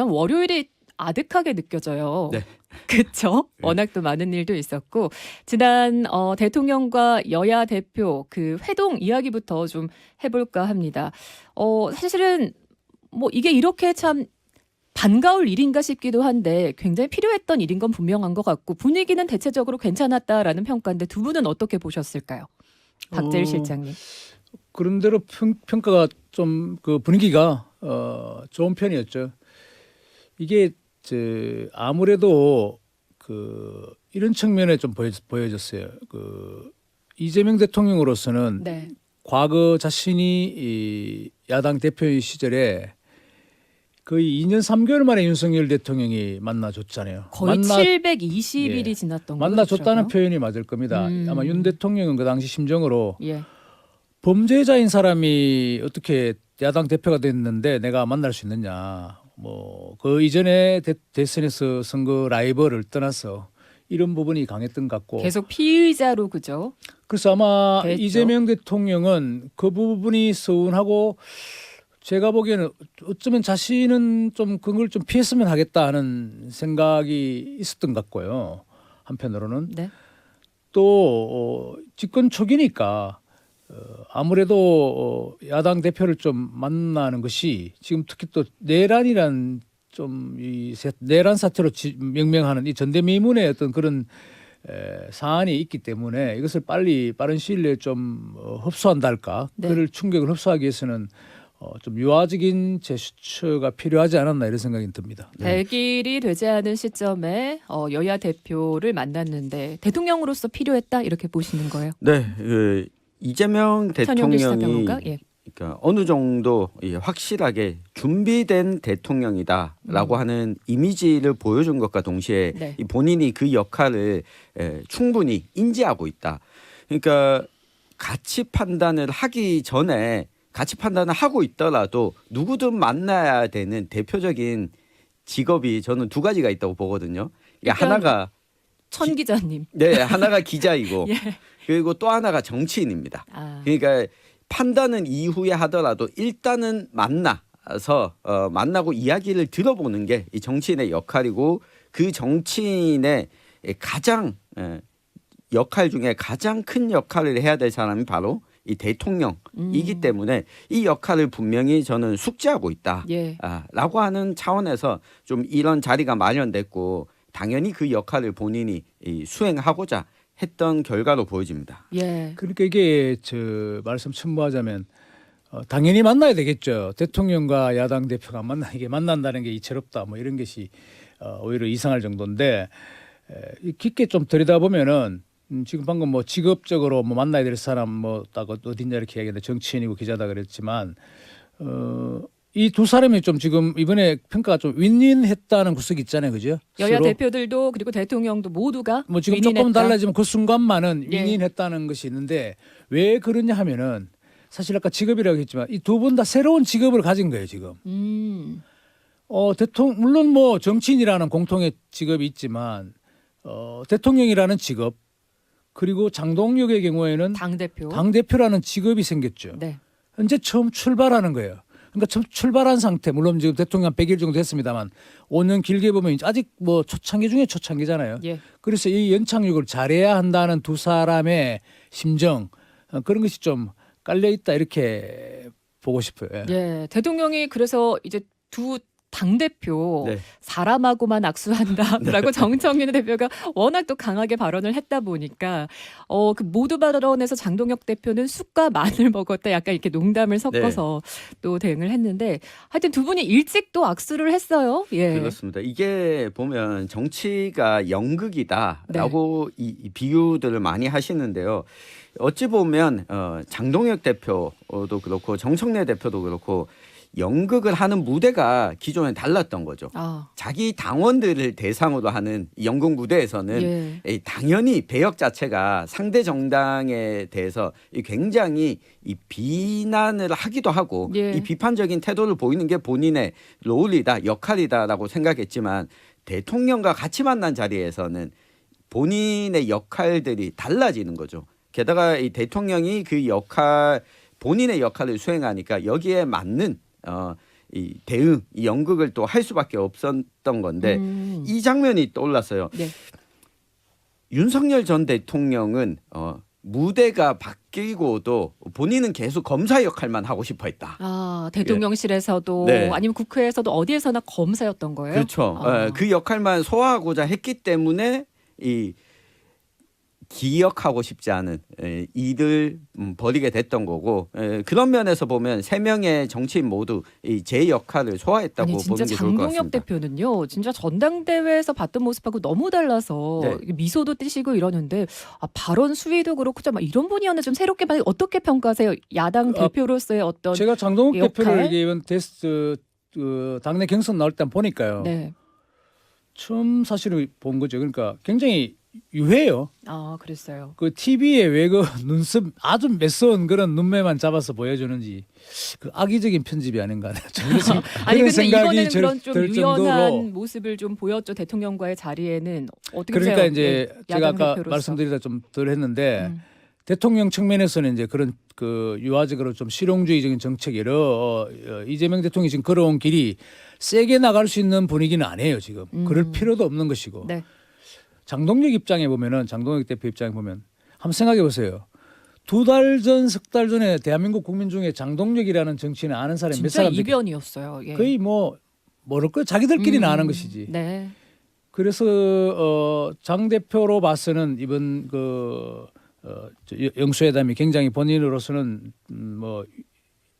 전 월요일이 아득하게 느껴져요. 네. 그렇죠. 네. 워낙 또 많은 일도 있었고 지난 대통령과 여야 대표 그 회동 이야기부터 좀 해볼까 합니다. 사실은 뭐 이게 이렇게 참 반가울 일인가 싶기도 한데 굉장히 필요했던 일인 건 분명한 것 같고 분위기는 대체적으로 괜찮았다라는 평가인데 두 분은 어떻게 보셨을까요? 박재일 실장님. 그런대로 평가가 좀 그 분위기가 좋은 편이었죠. 이게 아무래도 그 이런 측면에 좀 보여졌어요. 그 이재명 대통령으로서는 네. 과거 자신이 이 야당 대표의 시절에 거의 2년 3개월 만에 윤석열 대통령이 만나줬잖아요. 거의 720일이 지났던 거죠. 만나줬다는 표현이 맞을 겁니다. 아마 윤 대통령은 그 당시 심정으로 예. 범죄자인 사람이 어떻게 야당 대표가 됐는데 내가 만날 수 있느냐. 뭐 그 이전에 대선에서 선거 라이벌을 떠나서 이런 부분이 강했던 것 같고 계속 피의자로 그죠? 그래서 아마 됐죠. 이재명 대통령은 그 부분이 서운하고 제가 보기에는 어쩌면 자신은 좀 그걸 좀 피했으면 하겠다 하는 생각이 있었던 것 같고요. 한편으로는 네. 또 집권 초기니까 아무래도 야당 대표를 좀 만나는 것이 지금 특히 또 내란이란 좀 이 내란 사태로 명명하는 이 전대미문의 어떤 그런 사안이 있기 때문에 이것을 빠른 시일 내에 좀 흡수한다 할까? 네. 그를 충격을 흡수하기 위해서는 좀 유화적인 제스처가 필요하지 않았나 이런 생각이 듭니다. 100일이 되지 않은 시점에 여야 대표를 만났는데 대통령으로서 필요했다 이렇게 보시는 거예요? 네, 이재명 천용길 대통령이 시사평론가? 예. 그러니까 어느 정도 확실하게 준비된 대통령이다라고 하는 이미지를 보여준 것과 동시에 네. 이 본인이 그 역할을 충분히 인지하고 있다. 그러니까 가치 판단을 하기 전에 가치 판단을 하고 있더라도 누구든 만나야 되는 대표적인 직업이 저는 두 가지가 있다고 보거든요. 그러니까 하나가 천 기자님. 네, 하나가 기자이고 예. 그리고 또 하나가 정치인입니다. 아. 그러니까 판단은 이후에 하더라도 일단은 만나서 만나고 이야기를 들어보는 게 이 정치인의 역할이고 그 정치인의 가장 역할 중에 가장 큰 역할을 해야 될 사람이 바로 이 대통령이기 때문에 이 역할을 분명히 저는 숙지하고 있다라고 예. 하는 차원에서 좀 이런 자리가 마련됐고 당연히 그 역할을 본인이 수행하고자 했던 결과로 보여집니다. 예. 그러니까 이게 말씀 첨부하자면 당연히 만나야 되겠죠. 대통령과 야당 대표가 이게 만난다는 게 이채롭다 뭐 이런 것이 오히려 이상할 정도인데 깊게 좀 들여다보면은 지금 방금 뭐 직업적으로 뭐 만나야 될 사람 뭐 딱 어딘냐 이렇게 얘기했는데 정치인이고 기자다 그랬지만 이 두 사람이 좀 지금 이번에 평가가 좀 윈윈했다는 구석이 있잖아요, 그죠? 여야 서로. 대표들도 그리고 대통령도 모두가 뭐 지금 윈윈했다. 조금 달라지면 그 순간만은 예. 윈윈했다는 것이 있는데 왜 그러냐 하면은 사실 아까 직업이라고 했지만 이 두 분 다 새로운 직업을 가진 거예요, 지금. 물론 뭐 정치인이라는 공통의 직업이 있지만 대통령이라는 직업 그리고 장동혁의 경우에는 당대표라는 직업이 생겼죠. 네. 현재 처음 출발하는 거예요. 그러니까 처음 출발한 상태, 물론 지금 대통령 100일 정도 됐습니다만 5년 길게 보면 아직 뭐 초창기 중에 초창기잖아요. 예. 그래서 이 연착륙을 잘해야 한다는 두 사람의 심정 그런 것이 좀 깔려 있다 이렇게 보고 싶어요. 예. 예. 대통령이 그래서 이제 두 당대표 네. 사람하고만 악수한다라고 정청래 대표가 워낙 또 강하게 발언을 했다 보니까 그 모두 발언에서 장동혁 대표는 쑥과 마늘 먹었다 약간 이렇게 농담을 섞어서 또 대응을 했는데 하여튼 두 분이 일찍 또 악수를 했어요. 예. 그렇습니다. 이게 보면 정치가 연극이다라고 이 비유들을 많이 하시는데요. 어찌 보면 장동혁 대표도 그렇고 정청래 대표도 그렇고 연극을 하는 무대가 기존에 달랐던 거죠. 자기 당원들을 대상으로 하는 연극 무대에서는 당연히 배역 자체가 상대 정당에 대해서 굉장히 이 비난을 하기도 하고 이 비판적인 태도를 보이는 게 본인의 롤이다, 역할이다라고 생각했지만 대통령과 같이 만난 자리에서는 본인의 역할들이 달라지는 거죠. 게다가 이 대통령이 그 본인의 역할을 수행하니까 여기에 맞는 이 대응, 이 연극을 또 할 수밖에 없었던 건데 이 장면이 떠올랐어요. 네. 윤석열 전 대통령은 무대가 바뀌고도 본인은 계속 검사 역할만 하고 싶어했다. 아, 대통령실에서도 네. 아니면 국회에서도 어디에서나 검사였던 거예요? 그렇죠. 아. 그 역할만 소화하고자 했기 때문에 이 기억하고 싶지 않은 일을 벌이게 됐던 거고 그런 면에서 보면 세 명의 정치인 모두 이 제 역할을 소화했다고 아니 진짜 보는 게 좋을 것 장동혁 같습니다. 대표는요, 진짜 전당대회에서 봤던 모습하고 너무 달라서 네. 미소도 띠시고 이러는데 발언 수위도 그렇고 좀 이런 분이었는데 좀 새롭게 어떻게 평가하세요? 야당 대표로서의 어떤 제가 장동욱 역할? 대표를 이게 이번 테스트 당내 경선 나올 때 보니까요. 네. 처음 사실을 본 거죠. 그러니까 굉장히 유해요. 아, 그랬어요. 그 TV에 왜 그 눈썹 아주 매서운 그런 눈매만 잡아서 보여주는지 그 악의적인 편집이 아닌가. 아니 근데 이번에는 들- 그런 좀 들 유연한 정도로. 모습을 좀 보였죠. 대통령과의 자리에는 어떻게 그러니까 보세요? 이제 네, 제가 야당 아까 대표로서. 말씀드리다 좀 덜 했는데 음. 대통령 측면에서는 이제 그런 그 유화적으로 좀 실용주의적인 정책이라 이재명 대통령이 지금 걸어온 길이 세게 나갈 수 있는 분위기는 아니에요 지금. 그럴 필요도 없는 것이고. 네. 장동혁 입장에 보면은 장동혁 대표 입장에 보면 한번 생각해 보세요. 2달 전, 석 달 전에 대한민국 국민 중에 장동혁이라는 정치인을 아는 사람이 몇 진짜 사람 되겠 이변이었어요. 예. 거의 뭐 모를 거 자기들끼리는 아는 것이지. 네. 그래서 장 대표로 봐서는 이번 영수회담이 굉장히 본인으로서는 뭐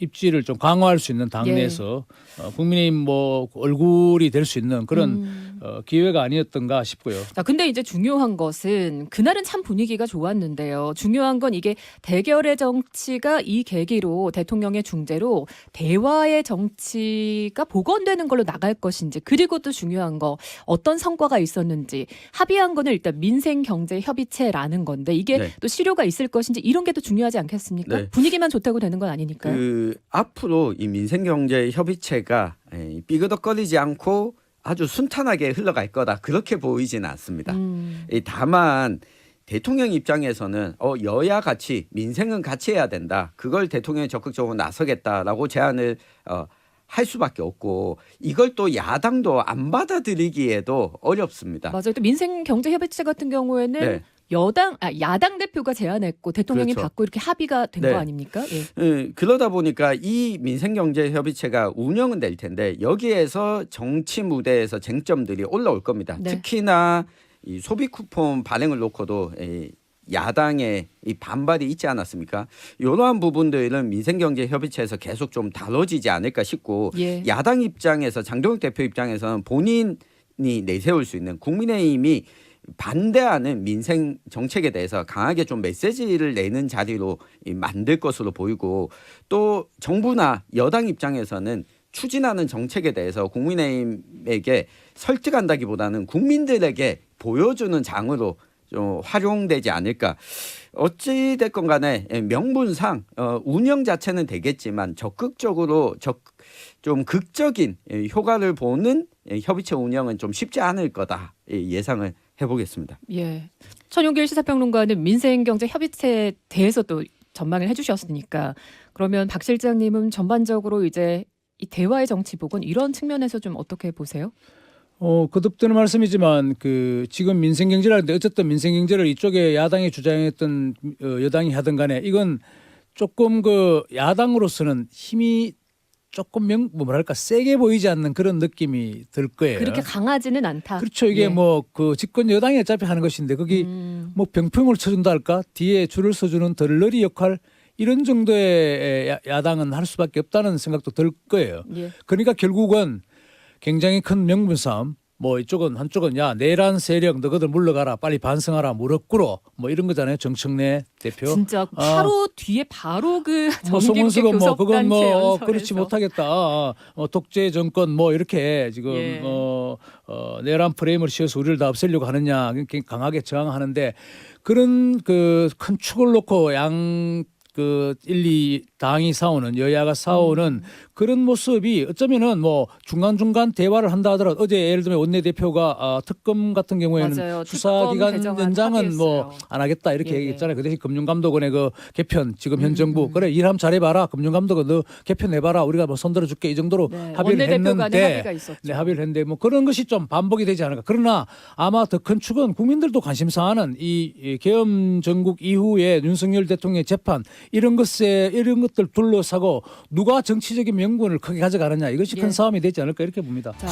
입지를 좀 강화할 수 있는 당내에서 국민의힘 뭐 얼굴이 될 수 있는 그런 기회가 아니었던가 싶고요. 자, 근데 이제 중요한 것은 그날은 참 분위기가 좋았는데요. 중요한 건 이게 대결의 정치가 이 계기로 대통령의 중재로 대화의 정치가 복원되는 걸로 나갈 것인지, 그리고 또 중요한 거 어떤 성과가 있었는지 합의한 거는 일단 민생경제협의체라는 건데 이게 네. 또 실효가 있을 것인지 이런 게 또 중요하지 않겠습니까? 네. 분위기만 좋다고 되는 건 아니니까요. 앞으로 이 민생경제협의체가 삐그덕거리지 않고 아주 순탄하게 흘러갈 거다 그렇게 보이지는 않습니다. 다만 대통령 입장에서는 여야 같이 민생은 같이 해야 된다. 그걸 대통령이 적극적으로 나서겠다라고 제안을 할 수밖에 없고 이걸 또 야당도 안 받아들이기에도 어렵습니다. 맞아요. 또 민생경제협의체 같은 경우에는 네. 야당 대표가 제안했고 대통령이 그렇죠. 받고 이렇게 합의가 된 네. 거 아닙니까? 예. 그러다 보니까 이 민생경제협의체가 운영은 될 텐데 여기에서 정치 무대에서 쟁점들이 올라올 겁니다. 네. 특히나 이 소비 쿠폰 발행을 놓고도 야당의 이 반발이 있지 않았습니까? 이러한 부분들은 민생경제협의체에서 계속 좀 다뤄지지 않을까 싶고 예. 야당 입장에서 장동혁 대표 입장에서는 본인이 내세울 수 있는 국민의힘이 반대하는 민생 정책에 대해서 강하게 좀 메시지를 내는 자리로 만들 것으로 보이고 또 정부나 여당 입장에서는 추진하는 정책에 대해서 국민의힘에게 설득한다기보다는 국민들에게 보여주는 장으로 좀 활용되지 않을까. 어찌 됐건 간에 명분상 운영 자체는 되겠지만 적극적으로 좀 극적인 효과를 보는 협의체 운영은 좀 쉽지 않을 거다 예상을 해보겠습니다. 예. 천용길 시사평론가는 민생경제협의체에 대해서 또 전망을 해주셨으니까 그러면 박 실장님은 전반적으로 이제 이 대화의 정치 복원 이런 측면에서 좀 어떻게 보세요? 거듭되는 말씀이지만 그 지금 민생경제라는데 어쨌든 민생경제를 이쪽에 야당이 주장했던 여당이 하든 간에 이건 조금 그 야당으로서는 힘이 조금 뭐랄까 세게 보이지 않는 그런 느낌이 들 거예요. 그렇게 강하지는 않다. 그렇죠. 이게 예. 뭐 그 집권 여당이 어차피 하는 것인데 거기 뭐 병풍을 쳐준다 할까 뒤에 줄을 서주는 덜러리 역할 이런 정도의 야당은 할 수밖에 없다는 생각도 들 거예요. 예. 그러니까 결국은 굉장히 큰 명분 싸움. 뭐 이쪽은 한쪽은 야 내란 세력 너희들 물러가라 빨리 반성하라 무릎 꿇어 뭐 이런 거잖아요. 정청래 대표. 진짜 바로 뒤에 바로 그 뭐 정기국회 송은수가 뭐 그건 뭐 교섭단체 그렇지 연설에서. 못하겠다. 독재 정권 뭐 이렇게 지금 예. 내란 프레임을 씌워서 우리를 다 없애려고 하느냐 이렇게 강하게 저항하는데 그런 그 큰 축을 놓고 양 그 1, 2 당이 싸우는 여야가 싸우는 그런 모습이 어쩌면은 뭐 중간중간 대화를 한다 하더라도 어제 예를 들면 원내대표가 특검 같은 경우에는 맞아요. 수사기관 특검 연장은 뭐 합의했어요. 안 하겠다 이렇게 예, 예. 얘기했잖아요. 그 대신 금융감독원의 그 개편 지금 현 정부 그래 일하면 잘해봐라 금융감독원 너 개편해봐라 우리가 뭐 손들어줄게 이 정도로 네, 합의를 원내대표 간에 했는데 합의가 있었죠. 네, 합의를 했는데 뭐 그런 것이 좀 반복이 되지 않을까. 그러나 아마 더 큰 축은 국민들도 관심사하는 이 계엄 전국 이후에 윤석열 대통령의 재판 이런 것들 둘러싸고 누가 정치적인 명분을 크게 가져가느냐 이것이 큰 예. 싸움이 되지 않을까 이렇게 봅니다. 자,